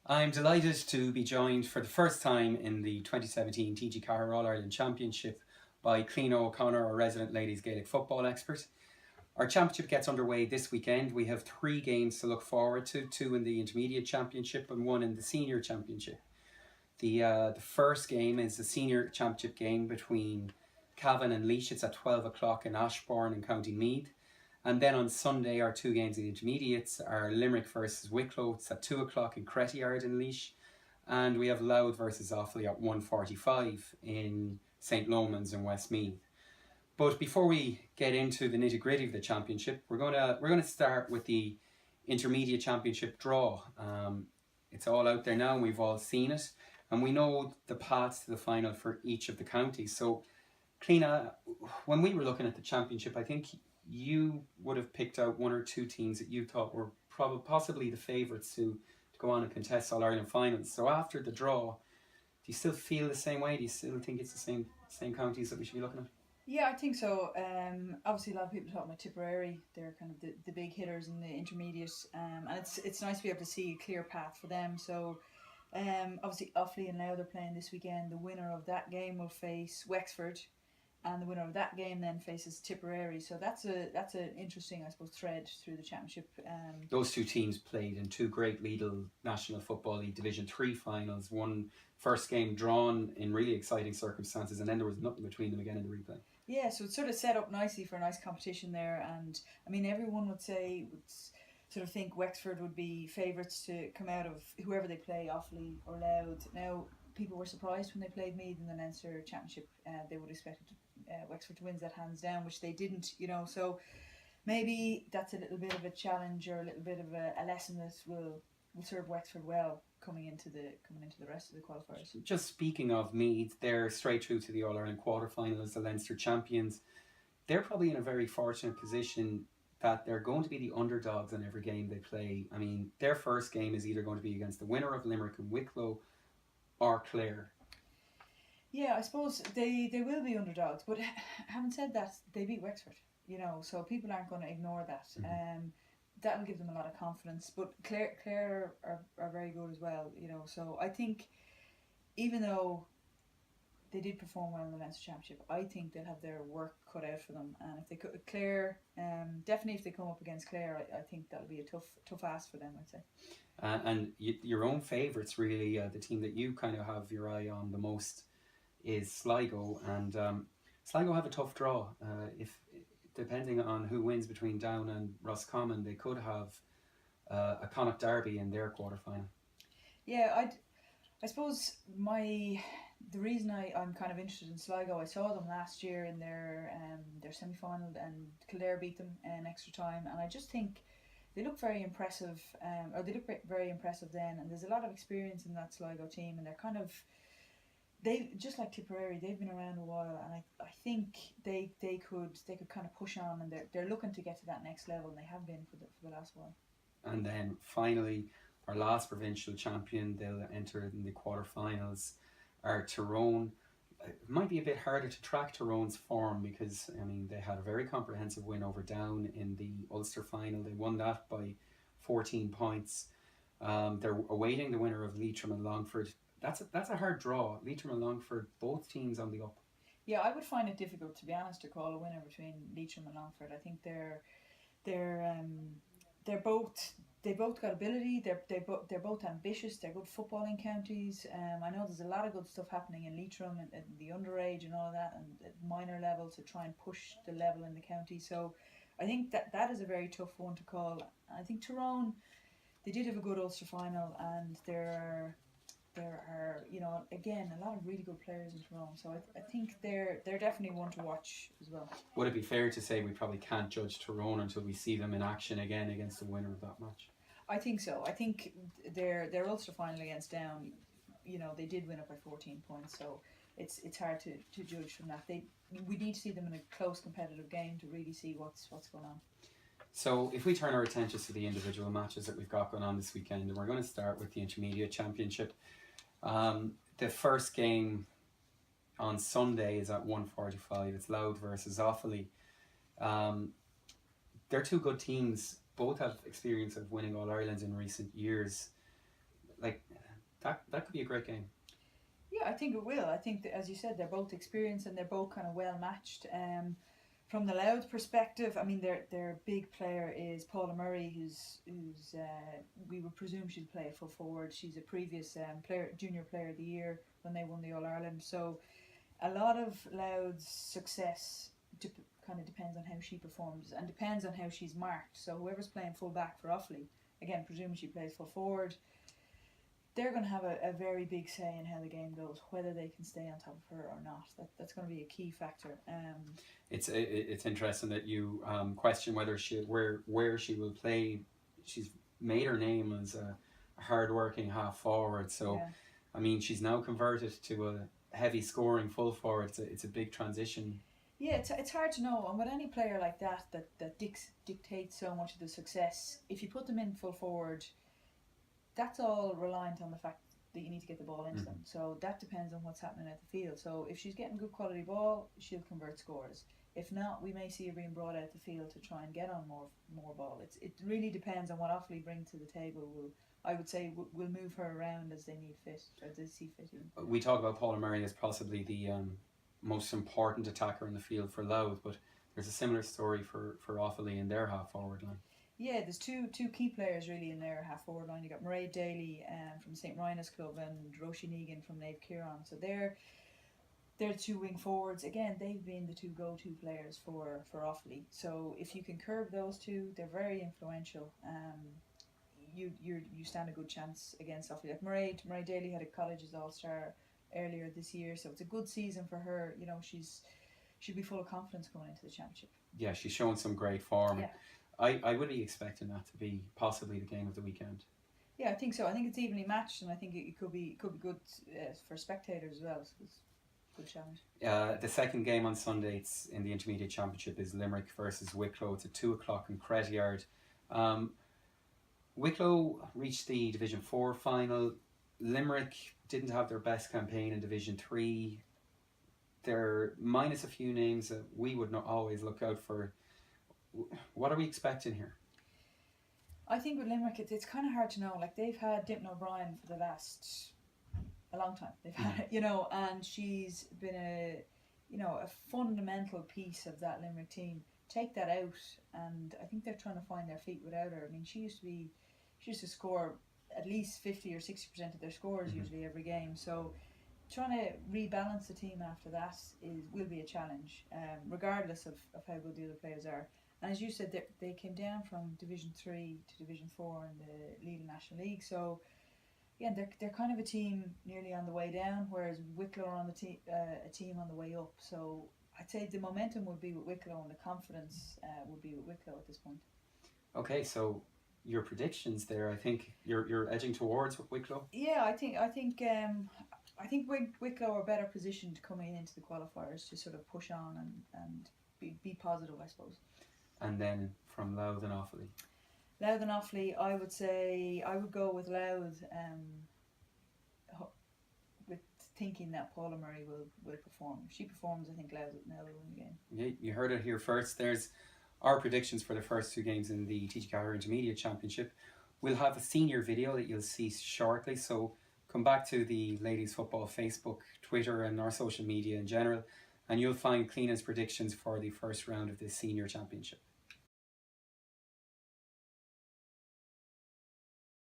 I'm delighted to be joined for the first time in the 2017 TG4 All-Ireland Championship by Cliona O'Connor, our resident ladies Gaelic football expert. Our championship gets underway this weekend. We have three games to look forward to, two in the Intermediate Championship and one in the Senior Championship. The first game is the Senior Championship game between Cavan and Laois. It's at 12 o'clock in Ashbourne in County Meath. And then on Sunday, our two games in the intermediates are Limerick versus Wicklow. It's at 2 o'clock in Crettyard in Laois. And we have Louth versus Offaly at 1:45 in St. Lomans in Westmeath. But before we get into the nitty gritty of the championship, we're gonna start with the intermediate championship draw. It's all out there now, and we've all seen it, and we know the paths to the final for each of the counties. So, Cliona, when we were looking at the championship, I think you would have picked out one or two teams that you thought were possibly the favourites to go on and contest All Ireland finals. So after the draw, do you still feel the same way? Do you still think it's the same counties that we should be looking at? Yeah, I think so. Obviously, a lot of people talk about Tipperary. They're kind of the big hitters in the intermediate, and it's nice to be able to see a clear path for them. So, obviously, Offaly and Louth are playing this weekend. The winner of that game will face Wexford, and the winner of that game then faces Tipperary. So that's an interesting, I suppose, thread through the championship. Those two teams played in two great Lidl National Football League Division 3 finals. One first game drawn in really exciting circumstances, and then there was nothing between them again in the replay. Yeah, so it's sort of set up nicely for a nice competition there, and I mean everyone would sort of think Wexford would be favourites to come out of whoever they play, Offaly or Louth. Now people were surprised when they played Meath in the Leinster Championship. They would expect Wexford to win that hands down, which they didn't. So maybe that's a little bit of a challenge or a little bit of a lesson that will serve Wexford well coming into the rest of the qualifiers. Just speaking of Meath, they're straight through to the All Ireland quarter final as the Leinster champions. They're probably in a very fortunate position that they're going to be the underdogs in every game they play. I mean, their first game is either going to be against the winner of Limerick and Wicklow or Clare. Yeah, I suppose they will be underdogs, but having said that, they beat Wexford, so people aren't going to ignore that. That'll give them a lot of confidence. But Clare are very good as well, So I think even though they did perform well in the Leinster Championship, I think they'll have their work cut out for them. And if they could, Clare, definitely if they come up against Clare, I think that'll be a tough ask for them, I'd say. And your own favourites, really, the team that you kind of have your eye on the most is Sligo, and Sligo have a tough draw. If depending on who wins between Down and Roscommon, they could have a Connacht derby in their quarter final. Yeah, I suppose the reason I'm kind of interested in Sligo, I saw them last year in their semi final, and Kildare beat them in extra time, and I just think they look very impressive, or they look very impressive then, and there's a lot of experience in that Sligo team, and they're kind of. They just like Tipperary, they've been around a while, and I think they could kind of push on, and they're looking to get to that next level, and they have been for the last while. And then finally, our last provincial champion, they'll enter in the quarterfinals, are Tyrone. It might be a bit harder to track Tyrone's form because they had a very comprehensive win over Down in the Ulster final. They won that by 14 points. They're awaiting the winner of Leitrim and Longford. That's a hard draw. Leitrim and Longford, both teams on the up. Yeah, I would find it difficult, to be honest, to call a winner between Leitrim and Longford. I think they're both got ability. They're both ambitious. They're good footballing counties. I know there's a lot of good stuff happening in Leitrim and the underage and all of that, and at minor level to try and push the level in the county. So I think that is a very tough one to call. I think Tyrone, they did have a good Ulster final, and there are again a lot of really good players in Tyrone, so I think they're definitely one to watch as well. Would it be fair to say we probably can't judge Tyrone until we see them in action again against the winner of that match? I think so. I think their Ulster final against Down, they did win it by 14 points, so it's hard to judge from that. We need to see them in a close competitive game to really see what's going on. So if we turn our attentions to the individual matches that we've got going on this weekend, and we're going to start with the Intermediate Championship. The first game on Sunday is at 1:45. It's Louth versus Offaly. They're two good teams. Both have experience of winning All Irelands in recent years. like that could be a great game. Yeah, I think it will. I think that, as you said, they're both experienced and they're both kind of well matched. From the Louth perspective, I mean, their big player is Paula Murray, who's we would presume she'll play a full forward. She's a previous junior player of the year when they won the All Ireland. So a lot of Louth's success kind of depends on how she performs and depends on how she's marked. So whoever's playing full back for Offaly, again, presuming she plays full forward, they're going to have a very big say in how the game goes, whether they can stay on top of her or not. That's going to be a key factor. It's interesting that you question whether where she will play. She's made her name as a hard-working half forward, so Yeah. I mean she's now converted to a heavy scoring full forward. It's a big transition. Yeah, it's hard to know. And with any player like that dictates so much of the success, if you put them in full forward, that's all reliant on the fact that you need to get the ball into them. So that depends on what's happening at the field. So if she's getting good quality ball, she'll convert scores. If not, we may see her being brought out the field to try and get on more ball. It really depends on what Offaly bring to the table. I would say we'll move her around as they need fit, or as they see fit. We talk about Paula Murray as possibly the most important attacker in the field for Louth, but there's a similar story for Offaly in their half forward line. Yeah, there's two key players really in their half forward line. You got Mairead Daly from St. Rina's Club and Roisin Egan from Nave Kieran. So they're two wing forwards. Again, they've been the two go-to players for Offaly. So if you can curb those two, they're very influential. You stand a good chance against Offaly. Like Mairead Daly had a college's All-Star earlier this year, so it's a good season for her. You know, she'll be full of confidence going into the championship. Yeah, she's shown some great form. Yeah. I would be expecting that to be possibly the game of the weekend. Yeah, I think so. I think it's evenly matched, and I think it could be good for spectators as well. So it's a good challenge. The second game on Sunday, it's in the Intermediate Championship, is Limerick versus Wicklow. It's at 2:00 in Crettyard. Wicklow reached the Division 4 final. Limerick didn't have their best campaign in Division 3. They're minus a few names that we would not always look out for. What are we expecting here? I think with Limerick, it's kind of hard to know. Like, they've had Dimton O'Brien for a long time. They've had, and she's been a fundamental piece of that Limerick team. Take that out, and I think they're trying to find their feet without her. I mean, she used to score at least 50 or 60% of their scores usually every game. So trying to rebalance the team after that will be a challenge, regardless of how good the other players are. And as you said, they came down from Division 3 to Division 4 in the Legal National League. So, yeah, they're kind of a team nearly on the way down, whereas Wicklow are on a team on the way up. So I'd say the momentum would be with Wicklow and the confidence would be with Wicklow at this point. Okay, so your predictions there, I think you're edging towards Wicklow. Yeah, I think Wicklow are better positioned coming into the qualifiers to sort of push on and be positive, I suppose. And then from Louth and Offaly. Louth and Offaly, I would say I would go with Louth, with thinking that Paula Murray will perform. If she performs, I think Louth will win the game. Yeah, you heard it here first. There's our predictions for the first two games in the TG4 Intermediate Championship. We'll have a senior video that you'll see shortly, so come back to the Ladies Football Facebook, Twitter and our social media in general, and you'll find Cliona's predictions for the first round of the Senior Championship.